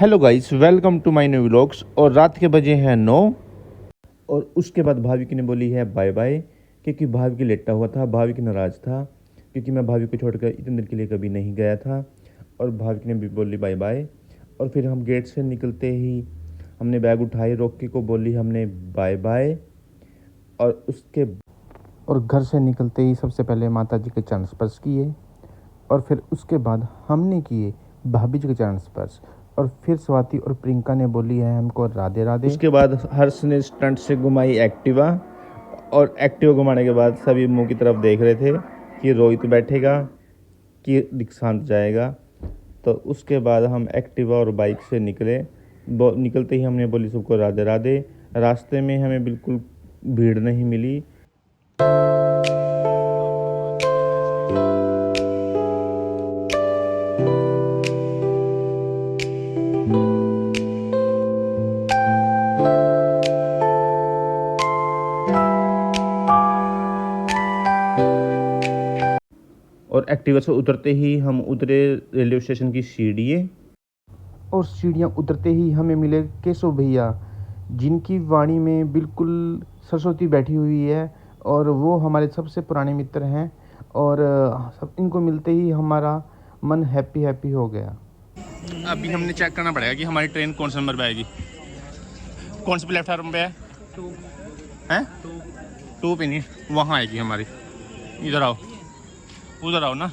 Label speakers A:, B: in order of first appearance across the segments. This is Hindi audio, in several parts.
A: Hello guys, welcome to my new vlogs. और रात के बजे हैं 9 और उसके बाद भाभी ने बोली है बाय बाय, क्योंकि भाभी की लेटा हुआ था। भाभी की नाराज़ था क्योंकि मैं भाभी को छोड़कर इतने दिन के लिए कभी नहीं गया था। और भाभी ने भी बोली बाय बाय। और फिर हम गेट से निकलते ही हमने बैग उठाए, रॉकी को बोली हमने बाय बाय। और घर से निकलते ही सबसे पहले माता जी के चरण स्पर्श किए और फिर उसके बाद हमने किए भाभी जी के चरण स्पर्श। और फिर स्वाति और प्रियंका ने बोली है हमको राधे राधे। उसके बाद हर्ष ने स्टंट से घुमाई एक्टिवा, और एक्टिवा घुमाने के बाद सभी मुंह की तरफ देख रहे थे कि रोहित बैठेगा कि दीक्षांत जाएगा। तो उसके बाद हम एक्टिवा और बाइक से निकलते ही हमने बोली सबको राधे राधे। रास्ते में हमें बिल्कुल भीड़ नहीं मिली। और एक्टिवा से उतरते ही हम उतरे रेलवे स्टेशन की सीढ़ियाँ, और सीढ़ियाँ उतरते ही हमें मिले केशव भैया, जिनकी वाणी में बिल्कुल सरस्वती बैठी हुई है और वो हमारे सबसे पुराने मित्र हैं। और सब इनको मिलते ही हमारा मन हैप्पी हो गया।
B: अभी हमने चेक करना पड़ेगा कि हमारी ट्रेन कौन से नंबर पे आएगी। कौन से प्लेटफार्म पे है? 2 है 2 पे नहीं, वहाँ आएगी हमारी। इधर आओ, उधर आओ ना।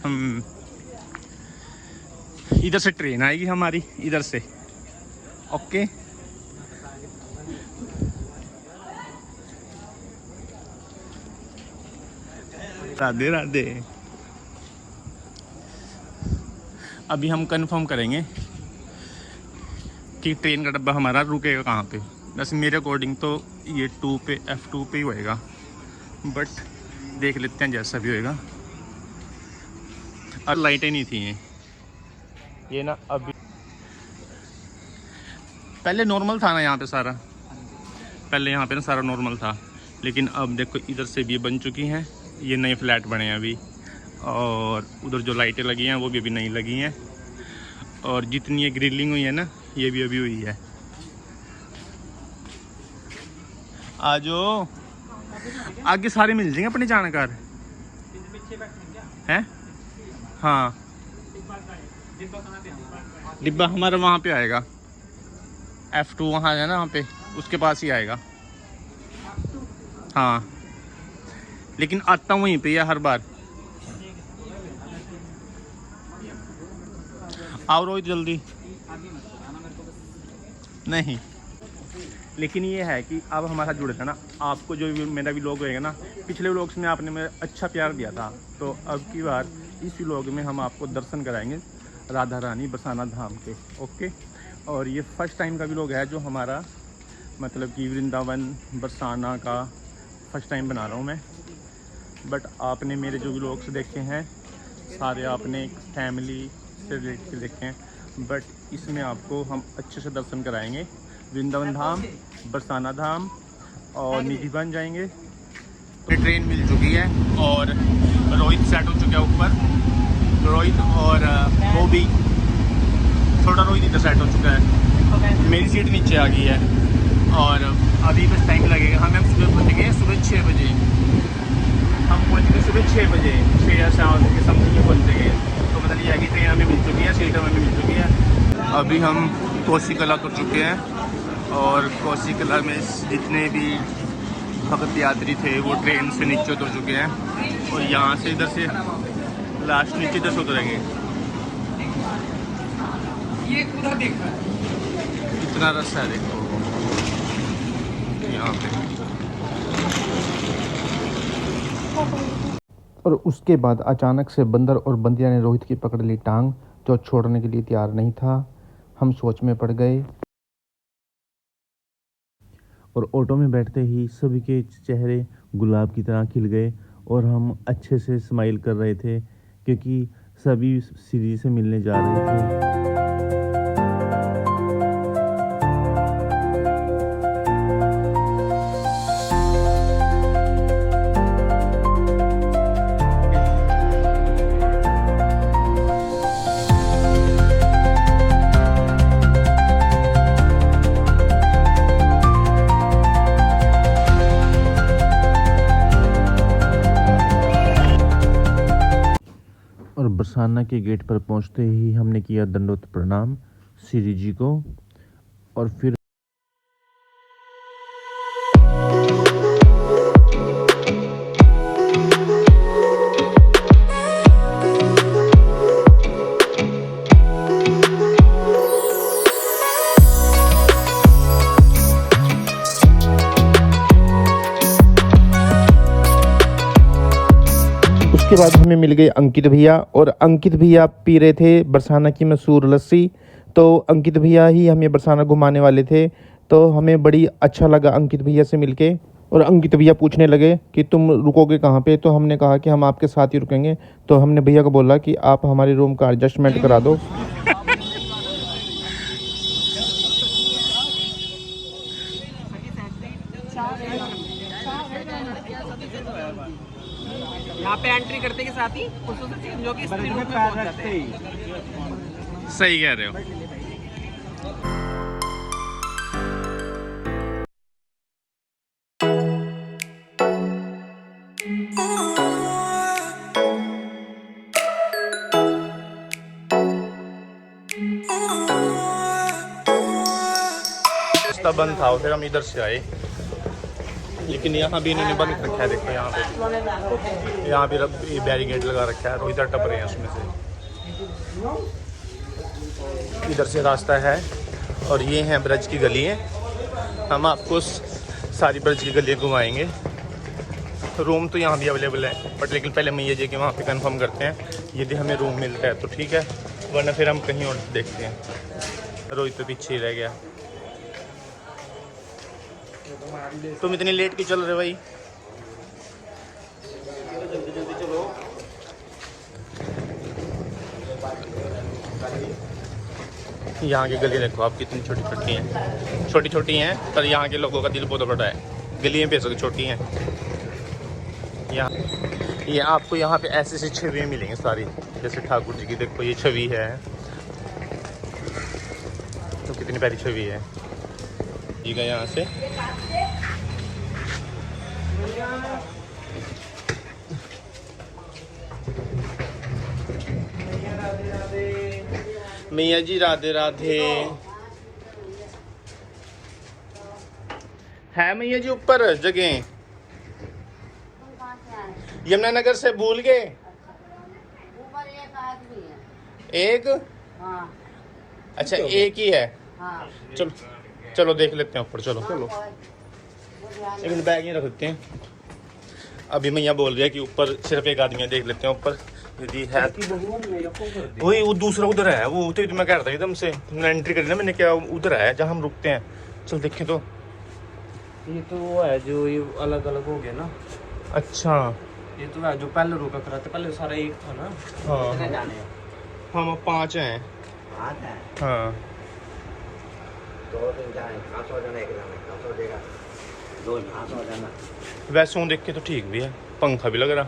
B: हम इधर से ट्रेन आएगी हमारी, इधर से। ओके, राधे राधे। अभी हम कंफर्म करेंगे कि ट्रेन का डब्बा हमारा रुकेगा कहाँ पे। वैसे मेरे अकॉर्डिंग तो ये 2 पे F2 पे ही होएगा, बट देख लेते हैं जैसा भी होएगा। अब लाइटें नहीं थी ये ना। अभी पहले नॉर्मल था ना यहाँ पे सारा, पहले यहाँ पे ना सारा नॉर्मल था, लेकिन अब देखो इधर से भी ये बन चुकी हैं। ये नए फ्लैट बने हैं अभी, और उधर जो लाइटें लगी हैं वो भी अभी नहीं लगी हैं। और जितनी ये ग्रिलिंग हुई है ना, ये भी अभी हुई है। आजो आगे सारे मिल जाएंगे अपने जानकार हैं। हाँ, डिब्बा हमारा वहाँ पे आएगा। F2 वहाँ है ना, वहाँ पे उसके पास ही आएगा। हाँ, लेकिन आता हूँ वहीं पे है हर बार। आओ रोहित जल्दी। नहीं, लेकिन ये है कि अब हमारा जुड़े था ना, आपको जो भी मेरा व्लॉग रहेगा ना, पिछले व्लॉग्स में आपने मेरा अच्छा प्यार दिया था, तो अब की बार इस व्लॉग में हम आपको दर्शन कराएंगे राधा रानी बरसाना धाम के। ओके, और ये फर्स्ट टाइम का व्लॉग है जो हमारा, मतलब कि वृंदावन बरसाना का फर्स्ट टाइम बना रहा हूँ मैं। बट आपने मेरे जो व्लॉग्स देखे हैं सारे आपने फैमिली से रिलेट के देखे हैं, बट इसमें आपको हम अच्छे से दर्शन कराएंगे। वृंदावन धाम, बरसाना धाम और निधिवन जाएंगे। ट्रेन मिल चुकी है और रोहित सेट हो चुका है ऊपर। रोहित और वो भी थोड़ा रोहित इधर सेट हो चुका है। मेरी सीट नीचे आ गई है और अभी बस टाइम लगेगा। हम सुबह पहुँच गए, सुबह 6 बजे हम पहुँच गए, सुबह 6 बजे 6 या 7 के समथिंग में पहुँच गए। तो मतलब ये है कि ट्रेन हमें मिल चुकी है, सीट हमें मिल चुकी है। अभी हम कोसी कला कर चुके हैं और कोसी कला में जितने भी भक्त यात्री थे वो ट्रेन से नीचे उतर चुके हैं। और यहाँ से इधर से लास्ट नीचे इधर से उतरेंगे। ये उधर देख इतना रास्ता है, देखो यहाँ पे।
A: और उसके बाद अचानक से बंदर और बंदिया ने रोहित की पकड़ ली टांग, जो छोड़ने के लिए तैयार नहीं था। हम सोच में पड़ गए और ऑटो में बैठते ही सभी के चेहरे गुलाब की तरह खिल गए और हम अच्छे से स्माइल कर रहे थे, क्योंकि सभी श्री से मिलने जा रहे थे। बरसाना के गेट पर पहुंचते ही हमने किया दंडोत प्रणाम श्री जी को और फिर उसके बाद हमें मिल गए अंकित भैया और अंकित भैया पी रहे थे बरसाना की मशहूर लस्सी। तो अंकित भैया ही हमें बरसाना घुमाने वाले थे, तो हमें बड़ी अच्छा लगा अंकित भैया से मिलके। और अंकित भैया पूछने लगे कि तुम रुकोगे कहाँ पे, तो हमने कहा कि हम आपके साथ ही रुकेंगे। तो हमने भैया को बोला कि आप हमारे रूम का एडजस्टमेंट करा दो।
C: यहाँ पे एंट्री करते के साथ ही जो कि स्त्री रूम में पहुंच जाते हैं।
B: सही कह रहे हो। रास्ता बंद था, फिर हम इधर से आए, लेकिन यहाँ भी इन्होंने बंद रखा है। देखो यहाँ भी बैरिकेड लगा रखा है, तो इधर टप रहे हैं उसमें से। इधर से रास्ता है और ये हैं ब्रज की गलियाँ। हम आपको सारी ब्रज की गलियाँ घुमाएंगे। रूम तो यहाँ भी अवेलेबल है, बट लेकिन पहले मैया जी के वहाँ पे कंफर्म करते हैं, यदि हमें रूम मिलता है तो ठीक है, वरना फिर हम कहीं और देखते हैं। रोहित तो पीछे ही रह गया। तुम इतनी लेट क्यों चल रहे भाई? जल्दी चलो। यहाँ की गली देखो आप कितनी छोटी छोटी हैं, छोटी छोटी हैं, पर यहाँ के लोगों का दिल बहुत बड़ा है। गलियाँ पैसों की छोटी हैं। यहाँ ये आपको यहाँ पे ऐसी ऐसी छवियाँ मिलेंगी सारी, जैसे ठाकुर जी की देखो ये छवि है, तो कितनी प्यारी छवि है जी का यहाँ से। मैया जी राधे राधे। है मैया जी ऊपर जगह? यमुनानगर से भूल गए?
D: ऊपर एक आदमी है।
B: एक?
D: हाँ।
B: अच्छा एक ही है।
D: हाँ।
B: चलो चलो देख लेते हैं ऊपर। चलो चलो लेकिन बैग ही रख देते हैं। अभी मैया बोल रही है कि ऊपर सिर्फ एक आदमी है, देख लेते हैं ऊपर यदि है। वही वो दूसरा उधर है, वो तो मैं कह रहा था एकदम से एंट्री करी ना मैंने, क्या उधर है जहाँ हम रुकते हैं। चल देखें तो।
C: ये तो वो है जो ये अलग अलग हो गया ना।
B: अच्छा
C: ये तो है जो पहले रुका करा था, पहले सारा एक था ना।
B: हाँ हम 5 हैं। हाँ वैसे हूँ देख के तो ठीक भी है, पंखा भी लग रहा।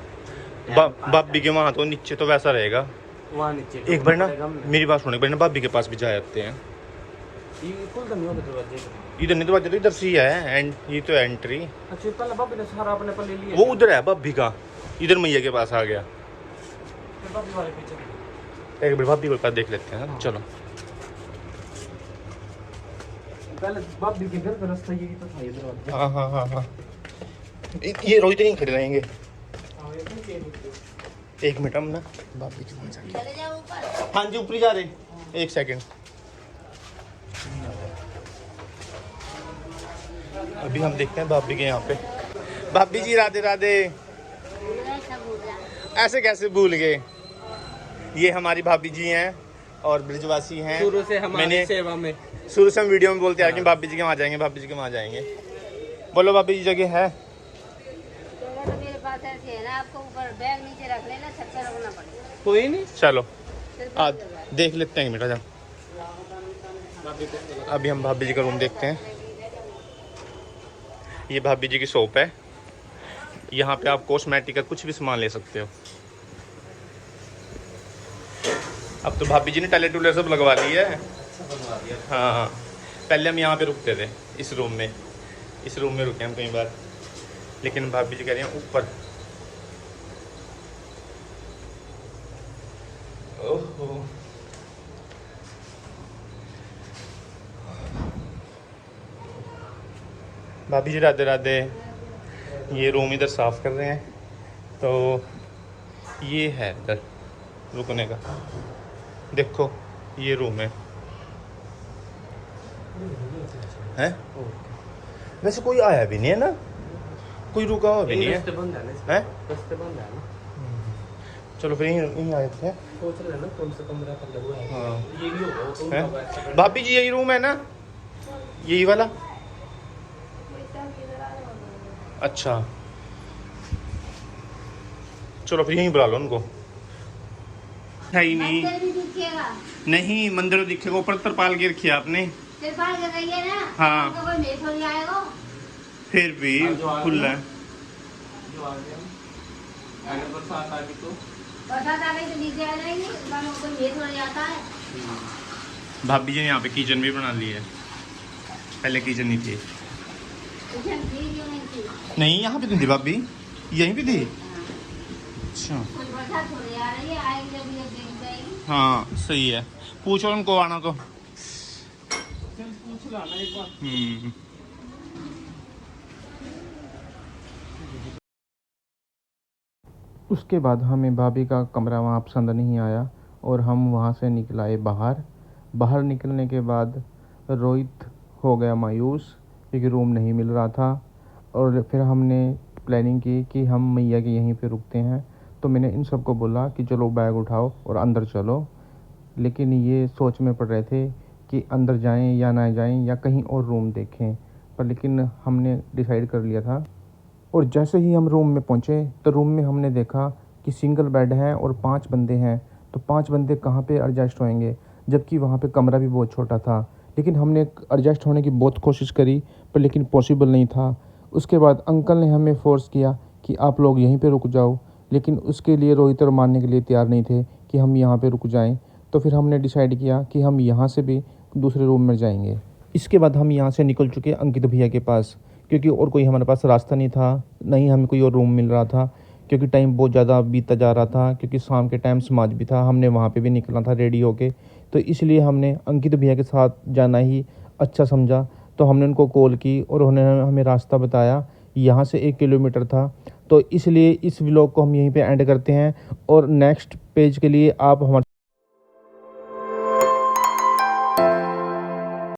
B: भाभी के वहाँ तो नीचे तो वैसा रहेगा।
C: वहाँ नीचे
B: एक बार ना मेरी बात सुनो, एक बार ना भाभी के पास भी जा जाते हैं।
C: ये खुलता नहीं होगा दरवाजे।
B: इधर नहीं दरवाजा, तो इधर से ही है एंड ये तो एंट्री।
C: अच्छा पहले भाभी ने सारा अपने पर ले लिया।
B: वो उधर है भाभी का, इधर मैया के पास आ गया।
C: फिर भाभी वाले पीछे
B: एक बार भाभी के पास देख लेते हैं। हाँ। चलो
C: पहले भाभी के घर का रास्ता ये तो था, ये दरवाजा।
B: हाँ हाँ हाँ हाँ ये रोहित नहीं खड़े रहेंगे। एक मिनट हम ना भाभी के वहाँ जाके।
D: चले जाओ ऊपर।
B: हाँ जी ऊपर ही जा रहे, एक सेकंड। अभी हम देखते हैं भाभी के यहाँ पे। भाभी जी राधे राधे। ऐसे कैसे भूल गए? ये हमारी भाभी जी हैं और ब्रिजवासी हैं।
C: शुरू से हमारी सेवा में,
B: शुरू से हम वीडियो में बोलते आ कि भाभी जी के वहाँ जाएंगे, भाभी जी के वहाँ जाएंगे। बोलो भाभी जी जगह है?
D: तो मेरे पास ऐसे है ना, आपको ऊपर बैग नीचे रख लेना, छत पे रखना पड़ेगा।
C: कोई नहीं।
B: चलो
D: सिर्फ
B: आज देख लेते हैं बेटा। अभी हम भाभी जी का रूम देखते हैं। ये भाभी जी की शॉप है, यहाँ पे आप कॉस्मेटिक का कुछ भी सामान ले सकते हो। अब तो भाभी जी ने टैलेंट टूलर सब लगवा ली है। हाँ पहले हम यहाँ पे रुकते थे, इस रूम में रुके हम कई बार, लेकिन भाभी जी कह रही हैं ऊपर। ओहो, भाभी जी राधे राधे। ये रूम इधर साफ़ कर रहे हैं, तो ये है इधर रुकने का। देखो ये रूम है वैसे कोई आया भी नहीं है ना, कोई रुका हुआ भी नहीं है, हैं? चलो फिर यहीं आए थे। हाँ हैं? भाभी जी यही रूम है ना, यही वाला? अच्छा चलो फिर यहीं बुला लो उनको। है ही नहीं,
D: मंदिर भी दिखेगा।
B: नहीं मंदिर दिखेगा, ऊपर तरपाल के रखी है आपने।
D: तिरपाल के गई है ना,
B: हाँ।
D: तो कोई मेस हो नहीं आएगा।
B: फिर भी खुला है।
C: बरसात आ गई तो
D: नीचे आ जाएंगे, कोई मेस हो जाता है।
B: भाभी जी ने यहाँ पे किचन भी बना ली है, पहले किचन नहीं थी।
D: किचन थी क्यों नहीं थी?
B: नहीं यहाँ पे तो थी भाभी, यहीं पे थी। अच्छा
D: कोई बरसात हो रही आ रही है, आएगी जब ये देख जाएगी।
B: हाँ सही है, पूछो उनको आना तो।
C: पूछ लाना एक बार।
A: उसके बाद हमें भाभी का कमरा वहाँ पसंद नहीं आया और हम वहाँ से निकल आए बाहर। बाहर निकलने के बाद रोहित हो गया मायूस क्योंकि रूम नहीं मिल रहा था, और फिर हमने प्लानिंग की कि हम मैया के यहीं पे रुकते हैं। तो मैंने इन सबको बोला कि चलो बैग उठाओ और अंदर चलो, लेकिन ये सोच में पड़ रहे थे कि अंदर जाएं या ना जाएं या कहीं और रूम देखें, पर लेकिन हमने डिसाइड कर लिया था। और जैसे ही हम रूम में पहुंचे तो रूम में हमने देखा कि सिंगल बेड है और 5 बंदे हैं, तो 5 बंदे कहाँ पे एडजस्ट होंगे, जबकि वहाँ पे कमरा भी बहुत छोटा था। लेकिन हमने एडजस्ट होने की बहुत कोशिश करी पर लेकिन पॉसिबल नहीं था। उसके बाद अंकल ने हमें फोर्स किया कि आप लोग यहीं पे रुक जाओ, लेकिन उसके लिए रोहित और मानने के लिए तैयार नहीं थे कि हम यहाँ पे रुक जाएं। तो फिर हमने डिसाइड किया कि हम यहाँ से भी दूसरे रूम में जाएंगे। इसके बाद हम यहाँ से निकल चुके अंकित भैया के पास, क्योंकि और कोई हमारे पास रास्ता नहीं था, नहीं हमें कोई और रूम मिल रहा था, क्योंकि टाइम बहुत ज़्यादा बीतता जा रहा था, क्योंकि शाम के टाइम समाज भी था, हमने वहाँ पे भी निकलना था रेडी होके। तो इसलिए हमने अंकित भैया के साथ जाना ही अच्छा समझा। तो हमने उनको कॉल की और उन्होंने हमें रास्ता बताया, यहाँ से 1 किलोमीटर था। तो इसलिए इस व्लॉग को हम यहीं पे एंड करते हैं और नेक्स्ट पेज के लिए आप हमारे